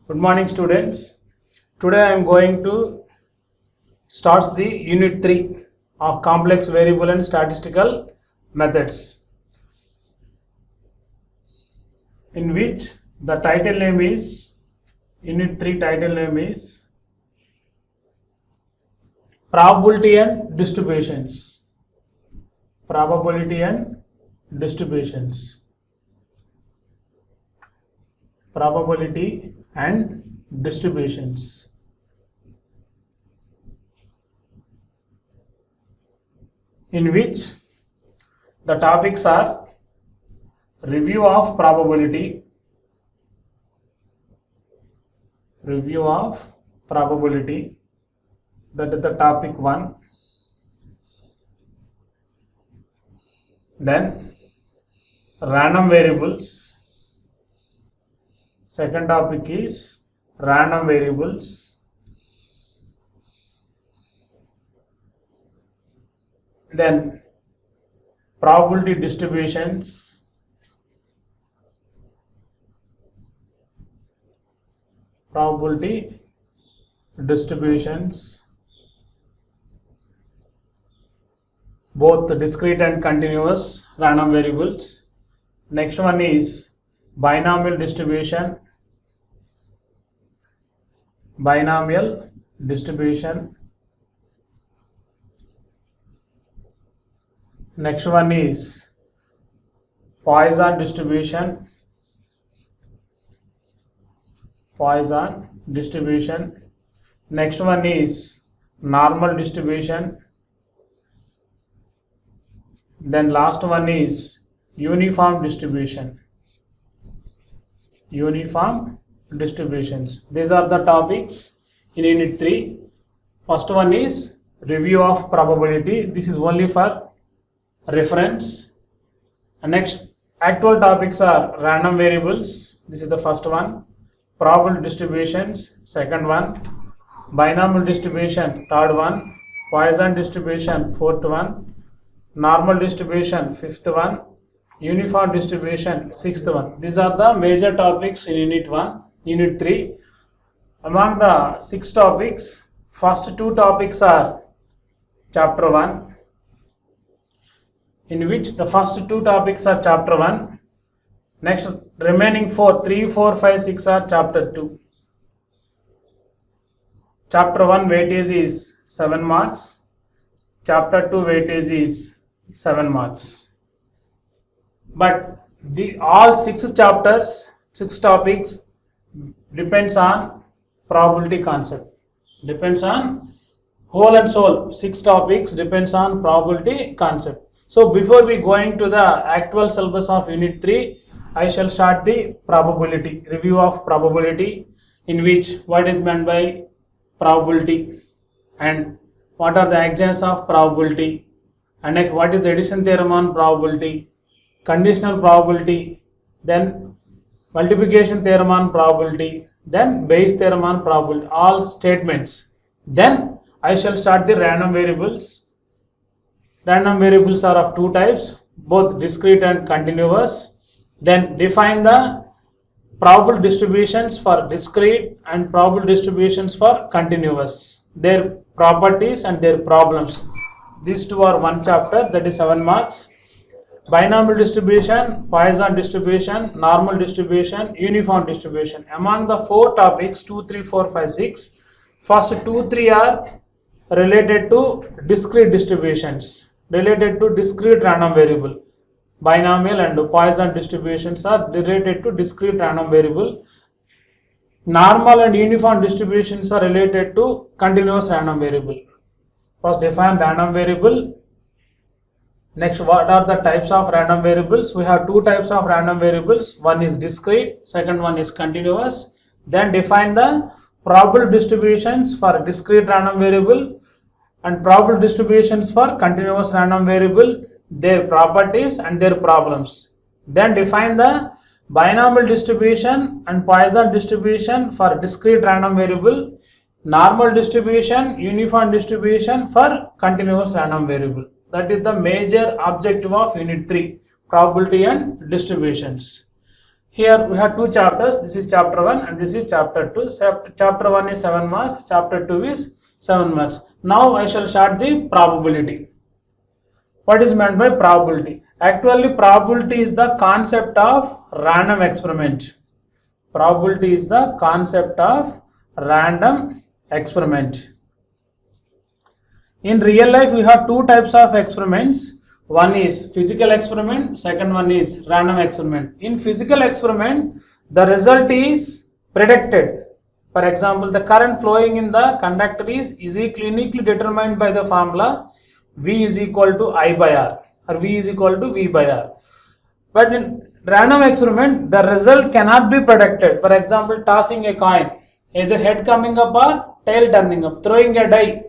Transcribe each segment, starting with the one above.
Good morning, students. Today I am going to start the unit 3 of complex variable and statistical methods, in which the title name is unit 3 title name is probability and distributions. Probability and distributions. Probability and distributions. In which the topics are review of probability, that is the topic 1. Then random variables. Second topic is random variables. Then probability distributions. Both discrete and continuous random variables. Next one is binomial distribution. Next one is Poisson distribution. Next one is normal distribution. Then last one is uniform distribution. These are the topics in unit 3. First one is review of probability. This is only for reference. And next actual topics are random variables. This is the first one. Probability distributions, second one. Binomial distribution, third one. Poisson distribution, fourth one. Normal distribution, fifth one. Uniform distribution, sixth one. These are the major topics in unit 3. Among the 6 topics, first 2 topics are chapter 1, in which the first 2 topics are chapter 1. Next remaining 4, 3, 4, 5, 6 are chapter 2. Chapter 1 weightage is 7 marks. Chapter 2 weightage is 7 marks. But all 6 chapters, 6 topics depends on probability concept. Depends on whole and soul. 6 topics depends on probability concept. So before we go into the actual syllabus of unit 3, I shall start the probability, review of probability, in which what is meant by probability and what are the examples of probability, and next what is the addition theorem on probability, conditional probability, then multiplication theorem on probability, then Bayes theorem on probability, all statements. Then I shall start the random variables. Random variables are of 2 types, both discrete and continuous. Then define the probable distributions for discrete and probable distributions for continuous, their properties and their problems. These 2 are 1 chapter, that is 7 marks. Binomial distribution, Poisson distribution, normal distribution, uniform distribution. Among the 4 topics, 2, 3, 4, 5, 6, first 2, 3 are related to discrete distributions, related to discrete random variable. Binomial and Poisson distributions are related to discrete random variable. Normal and uniform distributions are related to continuous random variable. First define random variable. Next, what are the types of random variables? We have 2 types of random variables. One is discrete, second one is continuous. Then define the probable distributions for discrete random variable and probable distributions for continuous random variable, their properties and their problems. Then define the binomial distribution and Poisson distribution for discrete random variable, normal distribution, uniform distribution for continuous random variable. That is the major objective of unit 3, probability and distributions. Here we have two chapters. This is chapter 1 and this is chapter 2. Chapter 1 is 7 marks, chapter 2 is 7 marks. Now I shall start the probability. What is meant by probability? Actually, probability is the concept of random experiment. Probability is the concept of random experiment. In real life, we have two types of experiments. One is physical experiment, second one is random experiment. In physical experiment, the result is predicted. For example, the current flowing in the conductor is uniquely determined by the formula V is equal to I by R or V is equal to V by R. But in random experiment, the result cannot be predicted. For example, tossing a coin, either head coming up or tail turning up, throwing a die.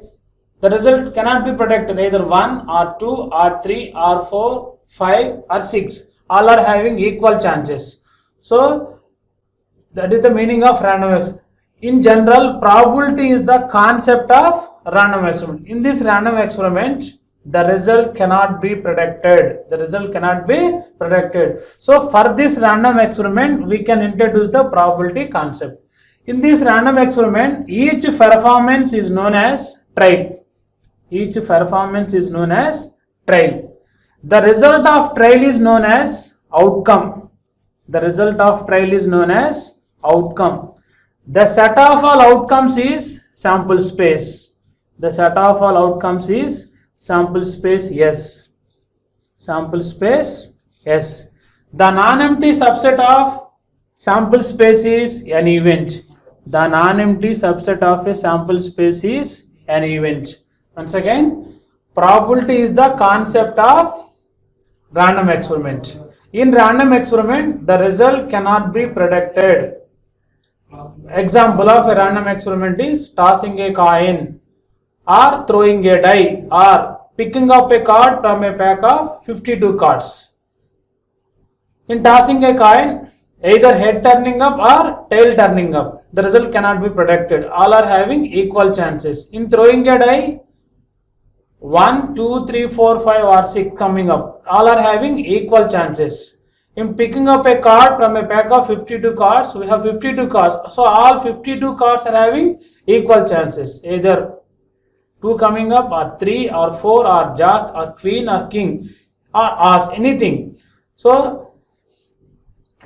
The result cannot be predicted, either 1 or 2 or 3 or 4, 5 or 6. All are having equal chances. So, that is the meaning of random experiment. In general, probability is the concept of random experiment. In this random experiment, the result cannot be predicted. The result cannot be predicted. So, for this random experiment, we can introduce the probability concept. In this random experiment, each performance is known as trial. Each performance is known as trial. The result of trial is known as outcome. The result of trial is known as outcome. The set of all outcomes is sample space. The set of all outcomes is sample space S. Sample space S. The non-empty subset of sample space is an event. The non-empty subset of a sample space is an event. Once again, probability is the concept of random experiment. In random experiment, the result cannot be predicted. Example of a random experiment is tossing a coin or throwing a die or picking up a card from a pack of 52 cards. In tossing a coin, either head turning up or tail turning up, the result cannot be predicted. All are having equal chances. In throwing a die, 1, 2, 3, 4, 5 or 6 coming up, all are having equal chances. In picking up a card from a pack of 52 cards, we have 52 cards. So all 52 cards are having equal chances. Either 2 coming up or 3 or 4 or jack or queen or king or as anything. So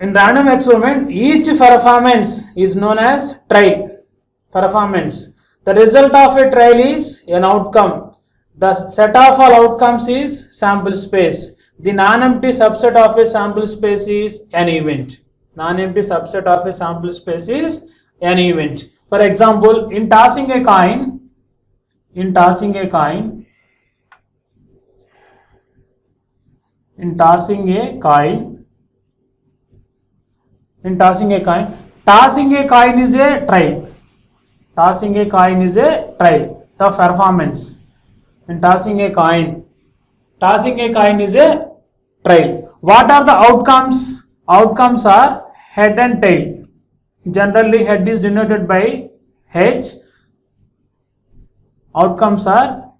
in random experiment, each performance is known as trial. Performance. The result of a trial is an outcome. The set of all outcomes is sample space. The non-empty subset of a sample space is an event. Non-empty subset of a sample space is an event. For example, in tossing a coin, tossing a coin is a trial. Tossing a coin is a trial. The performance. In tossing a coin is a trial. What are the outcomes? Outcomes are head and tail. Generally, head is denoted by H. Outcomes are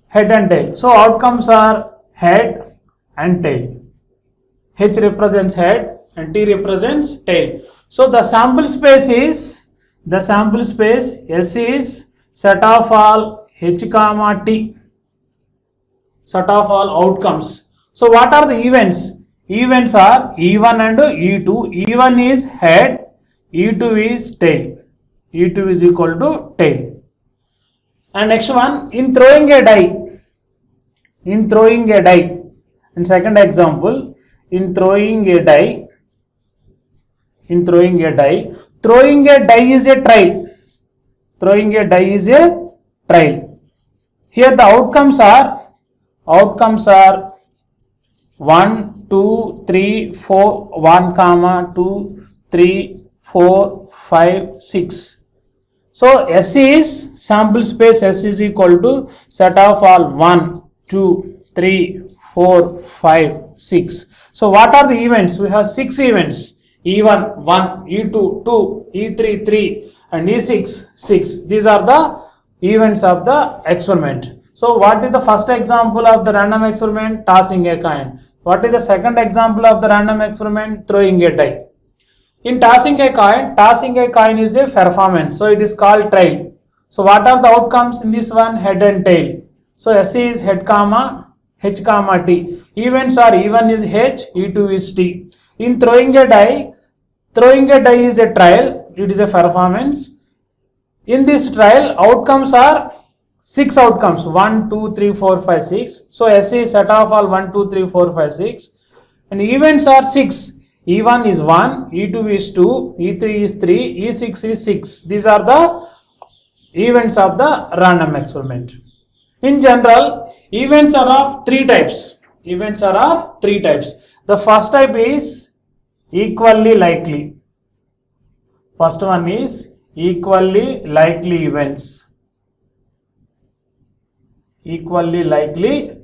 head and tail. So, outcomes are head and tail. H represents head and T represents tail. So, the sample space S is set of all H comma T, set of all outcomes. So what are the events? Events are E1 and E2. E1 is head, E2 is tail. E2 is equal to tail. And next one, in throwing a die. In second example, throwing a die is a trial. Throwing a die is a trial. Here the outcomes are 1, 2, 3, 4, 1 comma 2, 3, 4, 5, 6. So S is sample space. S is equal to set of all 1, 2, 3, 4, 5, 6. So what are the events? We have 6 events. E1 1, E2 2, E3 3 and E6 6. These are the events of the experiment. So what is the first example of the random experiment? Tossing a coin. What is the second example of the random experiment? Throwing a die. In tossing a coin is a performance. So it is called trial. So what are the outcomes in this one? Head and tail. So SE is head comma H comma T. Events are E1 is H, E2 is T. In throwing a die is a trial. It is a performance. In this trial, outcomes are 6 outcomes. 1, 2, 3, 4, 5, 6. So SE is set of all 1, 2, 3, 4, 5, 6. And events are 6. E1 is 1, E2 is 2, E3 is 3, E6 is 6. These are the events of the random experiment. In general, events are of 3 types. The first type is equally likely. First one is equally likely events. Equally likely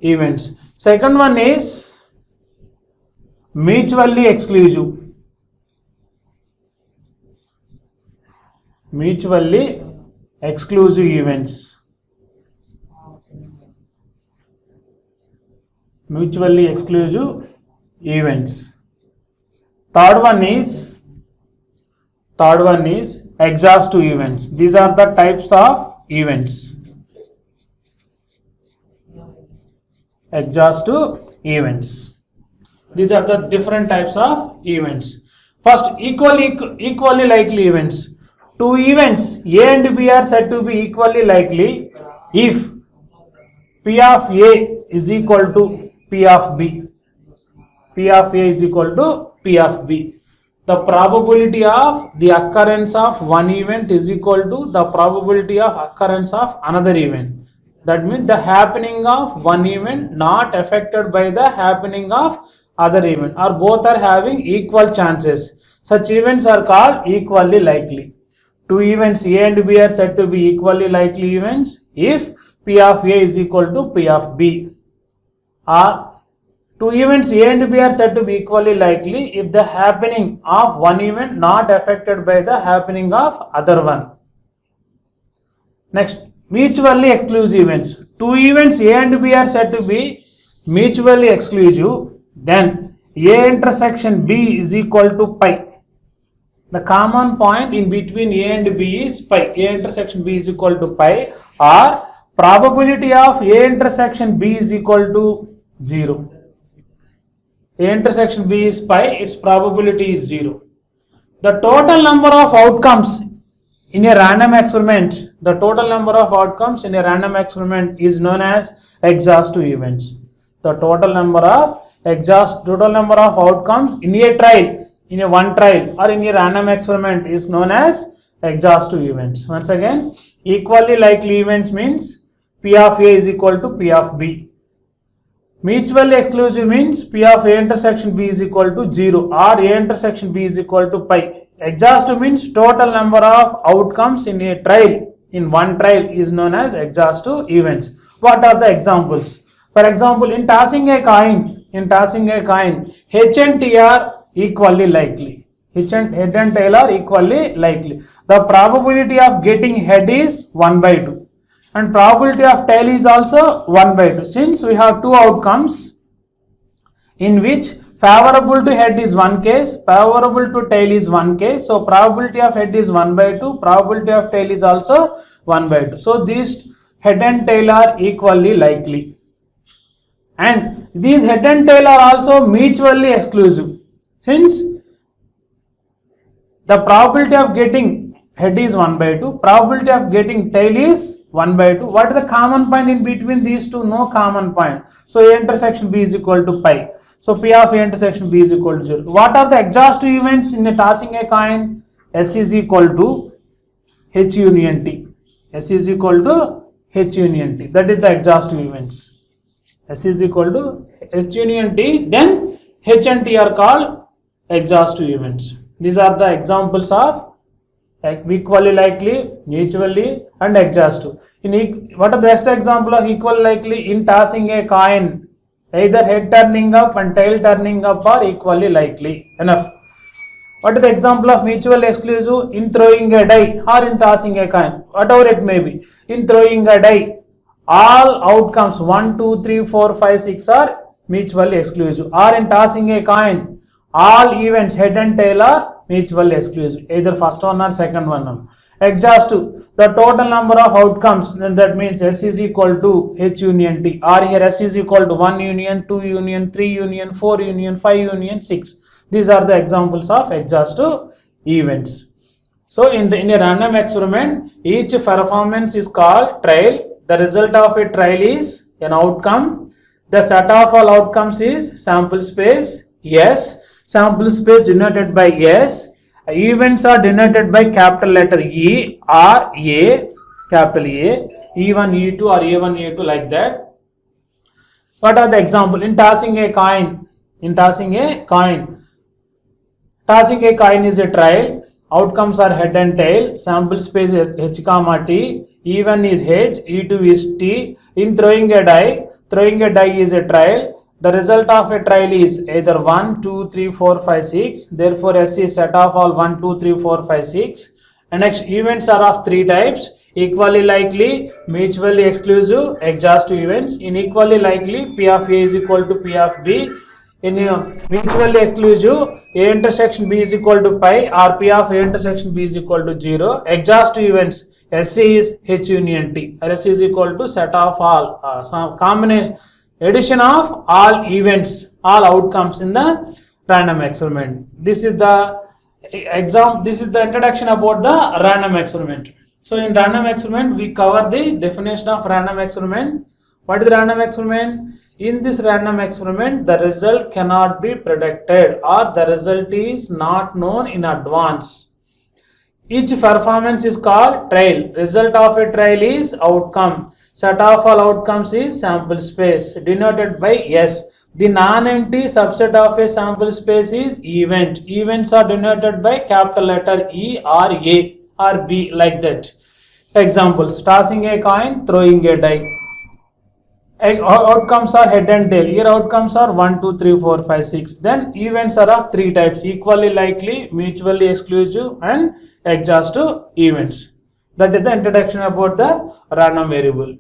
events. Second one is mutually exclusive. Mutually exclusive events. Third one is exhaustive events. These are the types of events. Exhaustive events. These are the different types of events. First, equally likely events. 2 events A and B are said to be equally likely if P of A is equal to P of B. P of A is equal to P of B. The probability of the occurrence of one event is equal to the probability of occurrence of another event. That means the happening of one event not affected by the happening of other event, or both are having equal chances. Such events are called equally likely. 2 events A and B are said to be equally likely events if P of A is equal to P of B. Or 2 events A and B are said to be equally likely if the happening of one event not affected by the happening of other one. Next, mutually exclusive events. 2 events A and B are said to be mutually exclusive, then A intersection B is equal to pi. The common point in between A and B is pi. A intersection B is equal to pi, or probability of A intersection B is equal to 0. A intersection B is pi, its probability is 0. The total number of outcomes in a random experiment, is known as exhaustive events. The total number of outcomes in a trial, in a one trial or in a random experiment is known as exhaustive events. Once again, equally likely events means P of A is equal to P of B. Mutually exclusive means P of A intersection B is equal to 0 or A intersection B is equal to pi. Exhaustive means total number of outcomes in a trial, in one trial, is known as exhaustive events. What are the examples? For example, in tossing a coin, H and T are equally likely. Head and tail are equally likely. The probability of getting head is 1 by 2 and probability of tail is also 1 by 2. Since we have 2 outcomes in which favorable to head is one case, favorable to tail is one case, so probability of head is 1 by 2, probability of tail is also 1 by 2. So these head and tail are equally likely, and these head and tail are also mutually exclusive. Since the probability of getting head is 1 by 2, probability of getting tail is 1 by 2. What is the common point in between these two? No common point. So A intersection B is equal to pi. So P of A intersection B is equal to 0. What are the exhaustive events in a tossing a coin? S is equal to H union T. S is equal to H union T. That is the exhaustive events. S is equal to H union T. Then H and T are called exhaustive events. These are the examples of equally likely, mutually, and exhaustive. What are the best example of equally likely? In tossing a coin, either head turning up and tail turning up are equally likely. Enough. What is the example of mutually exclusive? In throwing a die or in tossing a coin, whatever it may be. In throwing a die, all outcomes 1, 2, 3, 4, 5, 6 are mutually exclusive. Or in tossing a coin, all events head and tail are mutually exclusive, either first one or second one. Exhaustive, the total number of outcomes, then that means S is equal to H union T, or here S is equal to 1 union, 2 union, 3 union, 4 union, 5 union, 6. These are the examples of exhaustive events. So in a random experiment, each performance is called trial. The result of a trial is an outcome. The set of all outcomes is sample space S. Sample space denoted by S. Events are denoted by capital letter E or A, capital A, E1, E2 or A1, A2 like that. What are the example? In tossing a coin, tossing a coin is a trial. Outcomes are head and tail. Sample space is H comma T. E1 is H, E2 is T. In throwing a die is a trial. The result of a trial is either 1, 2, 3, 4, 5, 6. Therefore, S is set of all 1, 2, 3, 4, 5, 6. And next, events are of three types: equally likely, mutually exclusive, exhaustive events. In equally likely, P of A is equal to P of B. In mutually exclusive, A intersection B is equal to pi, or P of A intersection B is equal to 0. Exhaustive events, S is H union T. S is equal to set of all, some combination, addition of all events, all outcomes in the random experiment. This is the introduction about the random experiment. So in random experiment, we cover the definition of random experiment. What is the random experiment? In this random experiment, the result cannot be predicted, or the result is not known in advance. Each performance is called trial. Result of a trial is outcome. Set of all outcomes is sample space, denoted by S. The non-empty subset of a sample space is event. Events are denoted by capital letter E or A or B, like that. Examples: tossing a coin, throwing a die. Outcomes are head and tail. Here outcomes are 1, 2, 3, 4, 5, 6. Then events are of three types: equally likely, mutually exclusive, and exhaustive events. That is the introduction about the random variable.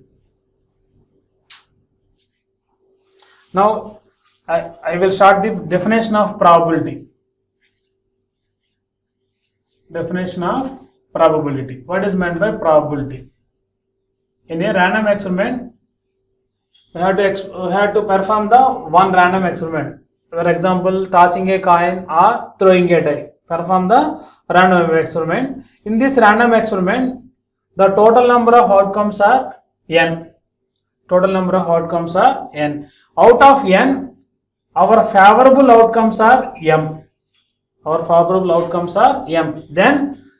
Now I will start the definition of probability. Definition of probability. What is meant by probability? In a random experiment, we have to perform the one random experiment. For example, tossing a coin or throwing a die. Perform the random experiment. In this random experiment, the total number of outcomes are n. Total number of outcomes are n. Out of n, our favorable outcomes are m. Our favorable outcomes are m. Then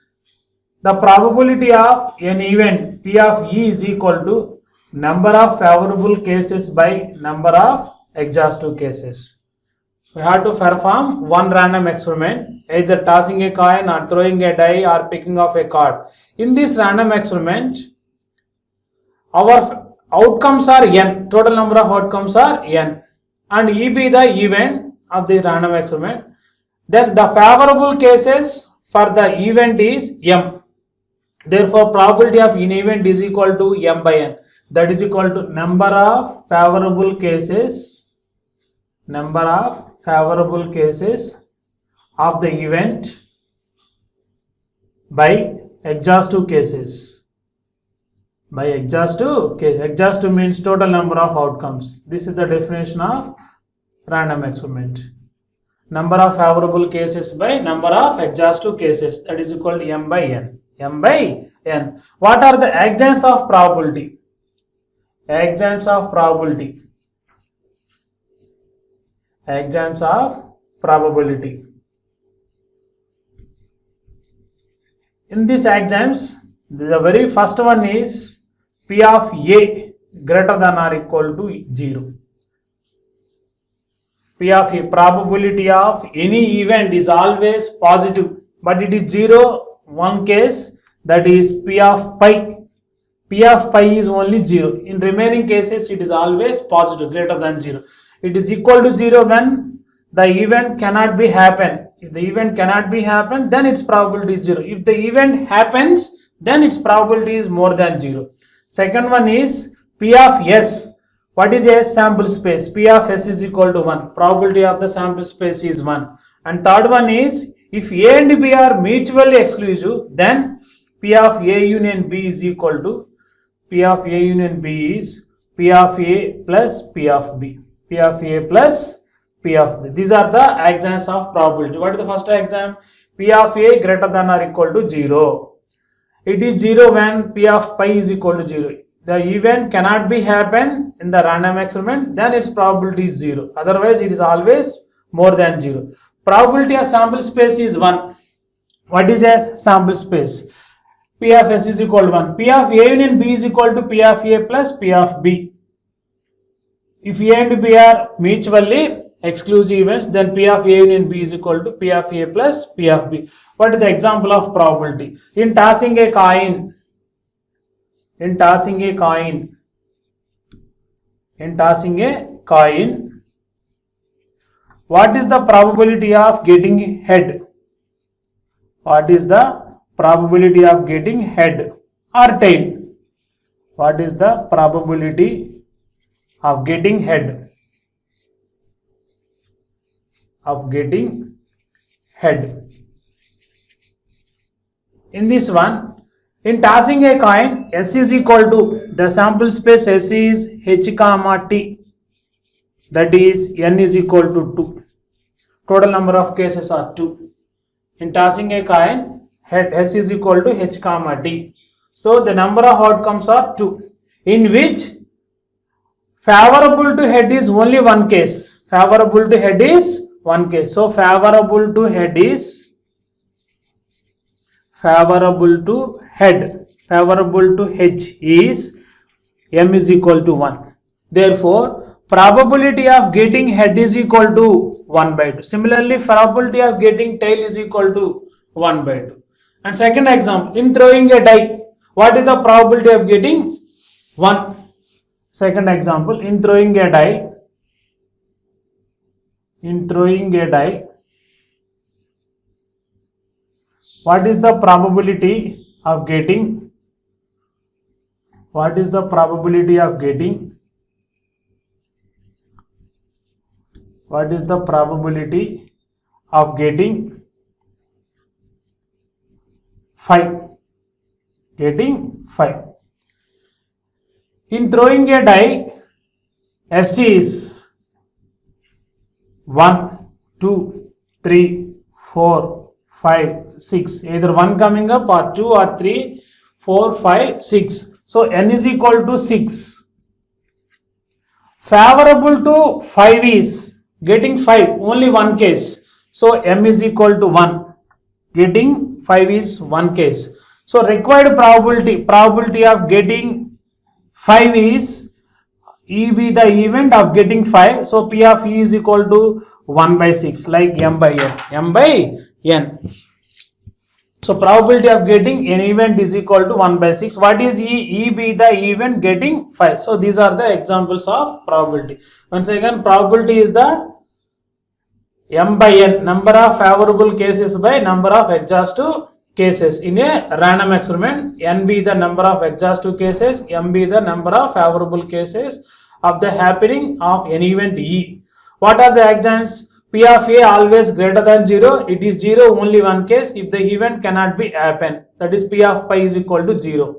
the probability of an event P of E is equal to number of favorable cases by number of exhaustive cases. We have to perform one random experiment, either tossing a coin or throwing a die or picking up a card. In this random experiment, our outcomes are n. Total number of outcomes are n. And E be the event of the random experiment. Then the favorable cases for the event is m. Therefore, probability of an event is equal to m by n. That is equal to number of favorable cases of the event by exhaustive cases. By exhaustive case. Exhaustive means total number of outcomes. This is the definition of random experiment. Number of favorable cases by number of exhaustive cases. That is equal to m by n. M by n. What are the examples of probability? Examples of probability. Examples of probability. In these examples, the very first one is P of A greater than or equal to 0. P of A, probability of any event is always positive, but it is 0 one case, that is P of pi. P of pi is only 0. In remaining cases, it is always positive, greater than 0. It is equal to 0 when the event cannot be happen. If the event cannot be happen, then its probability is 0. If the event happens, then its probability is more than 0. Second one is P of S. What is a sample space? P of S is equal to 1. Probability of the sample space is 1. And third one is, if A and B are mutually exclusive, then P of A union B is equal to P of A union B is P of A plus P of B. P of A plus P of B. These are the exams of probability. What is the first exam? P of A greater than or equal to 0. It is 0 when P of pi is equal to 0. The event cannot be happen in the random experiment, then its probability is 0. Otherwise, it is always more than 0. Probability of sample space is 1. What is a sample space? P of S is equal to 1. P of A union B is equal to P of A plus P of B. If A and B are mutually exclusive events, then P of A union B is equal to P of A plus P of B. What is the example of probability? In tossing a coin, what is the probability of getting head? What is the probability of getting head or tail? What is the probability of getting head? In this one, in tossing a coin, S is equal to, the sample space S is H comma T, that is N is equal to 2. Total number of cases are 2. In tossing a coin, S is equal to H comma T. So the number of outcomes are 2, in which favorable to head is only one case. Favorable to head is one case. So favorable to head is favorable to H is M is equal to 1. Therefore, probability of getting head is equal to 1 by 2. Similarly, probability of getting tail is equal to 1 by 2. And second example, in throwing a die, what is the probability of getting 1? Second example, in throwing a die, what is the probability of getting? What is the probability of getting? What is the probability of getting 5? Getting 5. In throwing a die, S is 1, 2, 3, 4, 5, 6. Either 1 coming up or 2 or 3, 4, 5, 6. So N is equal to 6. Favorable to 5 is getting 5, only one case. So M is equal to 1. Getting 5 is one case. So required probability of getting 5 is E be the event of getting 5. So P of E is equal to 1 by 6, like M by N. So probability of getting an event is equal to 1 by 6. What is E? E be the event getting 5. So these are the examples of probability. Once again, probability is the M by N, number of favorable cases by number of exhaustive cases in a random experiment. N be the number of exhaustive cases, M be the number of favorable cases of the happening of an event E. What are the exams? P of A always greater than 0. It is 0 only one case if the event cannot be happen. That is P of pi is equal to 0.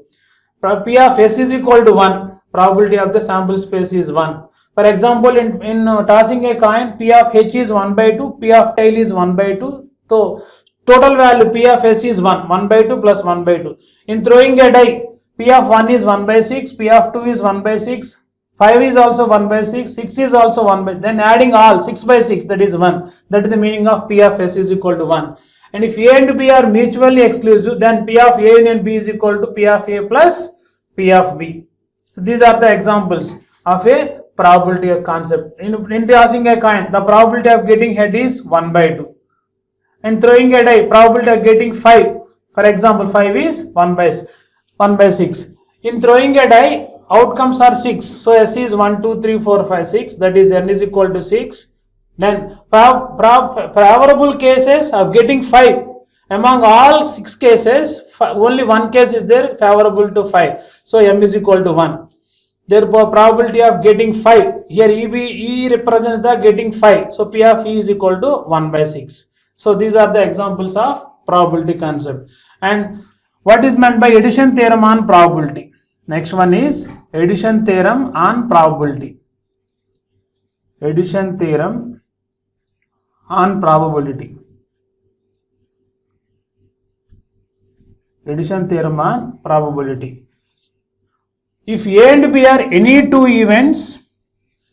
P of S is equal to 1. Probability of the sample space is 1. For example, in tossing a coin, P of H is 1 by 2, P of tail is 1 by 2. So total value P of S is 1 by 2 plus 1 by 2. In throwing a die, P of 1 is 1 by 6, P of 2 is 1 by 6, 5 is also 1 by 6, 6 is also 1 by, then adding all 6 by 6, that is 1. That is the meaning of P of S is equal to 1. And if A and B are mutually exclusive, then P of A union B is equal to P of A plus P of B. So these are the examples of a probability of concept. In tossing a coin, the probability of getting head is 1 by 2. And throwing a die, probability of getting 5. For example, 5 is 1 by 6. In throwing a die, outcomes are 6. So S is 1, 2, 3, 4, 5, 6. That is N is equal to 6. Then favorable cases of getting 5. Among all 6 cases, only one case is there favorable to 5. So M is equal to 1. Therefore, probability of getting 5. Here E represents the getting 5. So P of E is equal to 1 by 6. So these are the examples of probability concept. And what is meant by addition theorem on probability? Next one is addition theorem on probability. Addition theorem on probability. Addition theorem on probability. If A and B are any two events,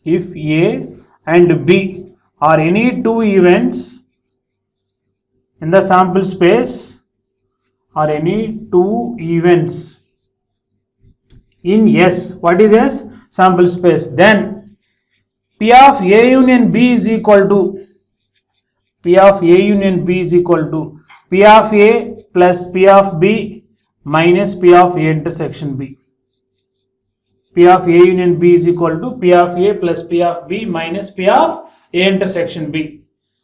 if A and B are any two events in the sample space, or any two events in S, what is S? Sample space, then P of A union B is equal to P of A union B is equal to P of A plus P of B minus P of A intersection B. P of A union B is equal to P of A plus P of B minus P of A intersection B.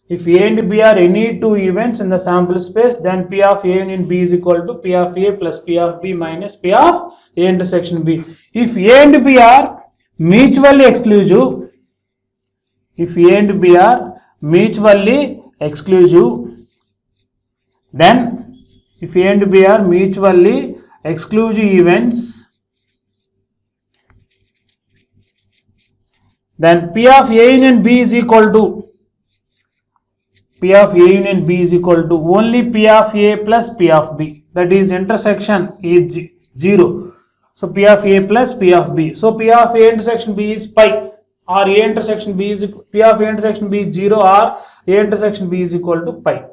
If A and B are any two events in the sample space, then P of A union B is equal to P of A plus P of B minus P of A intersection B. If A and B are mutually exclusive, if A and B are mutually exclusive, then if A and B are mutually exclusive events, then P of A union B is equal to P of A union B is equal to only P of A plus P of B, that is intersection is 0. So P of A plus P of B. So P of A intersection B is pi, or A intersection B is P of A intersection B is 0, or A intersection B is equal to pi.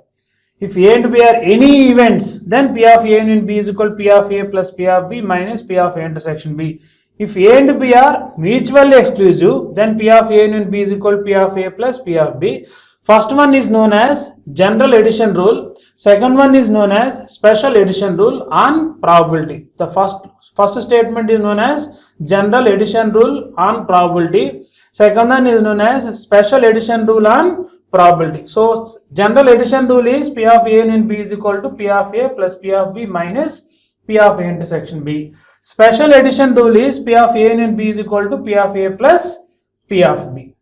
If A and B are any events, then P of A union B is equal to P of A plus P of B minus P of A intersection B. If A and B are mutually exclusive, then P of A union B is equal to P of A plus P of B. First one is known as general addition rule. Second one is known as special addition rule on probability. The first statement is known as general addition rule on probability. Second one is known as special addition rule on probability. So general addition rule is P of A union B is equal to P of A plus P of B minus P of A intersection B. Special addition rule is P of A union B is equal to P of A plus P of B.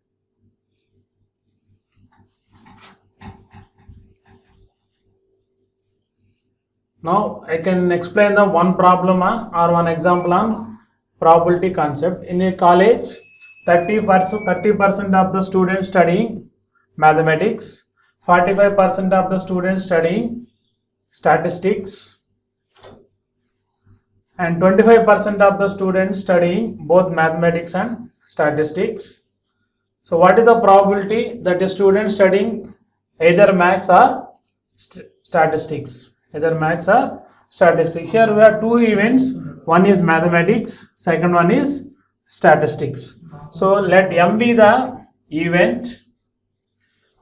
Now I can explain the one problem on, or one example on probability concept. In a college, 30% of the students studying mathematics, 45% of the students studying statistics, and 25% of the students studying both mathematics and statistics. So what is the probability that a student studying either maths or statistics? Either maths or statistics. Here we have two events. One is mathematics, second one is statistics. So let M be the event.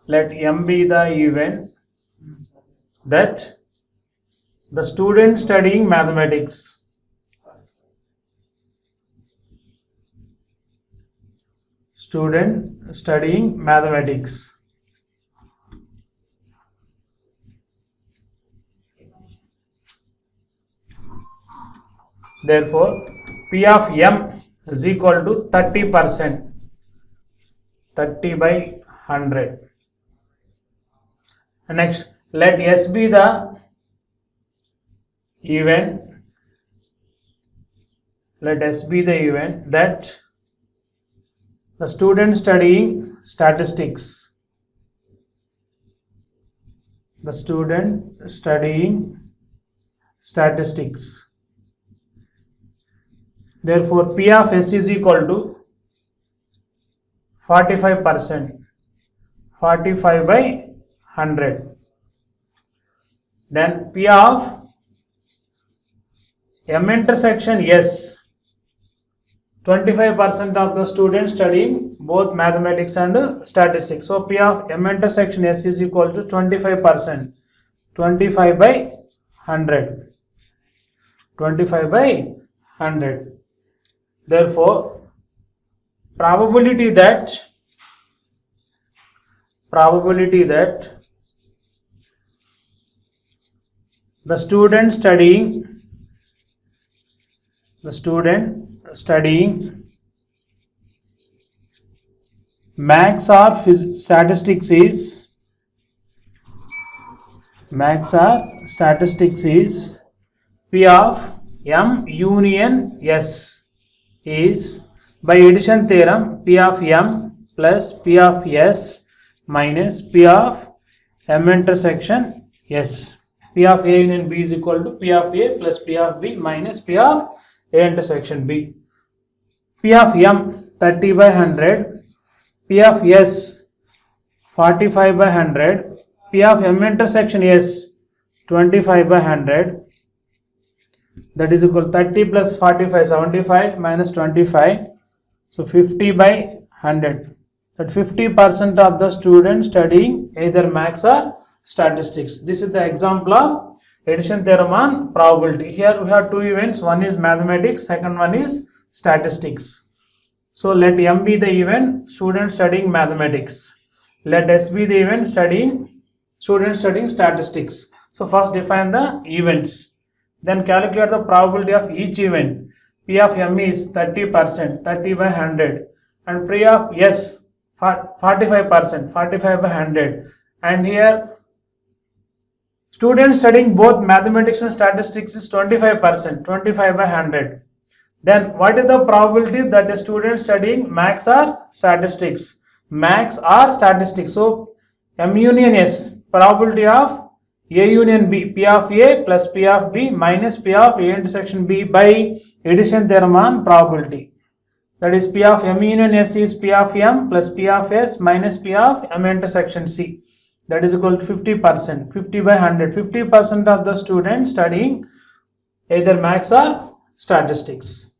Let M be the event that the student studying mathematics Therefore, P of M is equal to 30%, 30 by 100. And next, let S be the event, let S be the event that the student studying statistics, Therefore, P of S is equal to 45%, 45 by 100. Then P of M intersection S, 25% of the students studying both mathematics and statistics. So P of M intersection S is equal to 25%, 25 by 100, 25 by 100. Therefore, probability that the student studying max or statistics is P of M union S is by addition theorem P of M plus P of S minus P of M intersection S. P of A union B is equal to P of A plus P of B minus P of A intersection B. P of M 30 by 100, P of S 45 by 100, P of M intersection S 25 by 100, that is equal to 30 plus 45, 75 minus 25, so 50 by 100. That 50% of the students studying either maths or statistics. This is the example of addition theorem on probability. Here we have two events, one is mathematics, second one is statistics. So let M be the event, student studying mathematics. Let S be the event, student studying statistics. So first define the events, then calculate the probability of each event. P of M is 30%, 30 by 100, and P of S 45%, 45 by 100. And here students studying both mathematics and statistics is 25%, 25 by 100. Then what is the probability that a student studying maths or statistics? Maths or statistics. So M union S, probability of A union B, P of A plus P of B minus P of A intersection B by addition theorem on probability. That is P of M union S is P of M plus P of S minus P of M intersection C. That is equal to 50%, 50 by 100. 50% of the students studying either maths or statistics.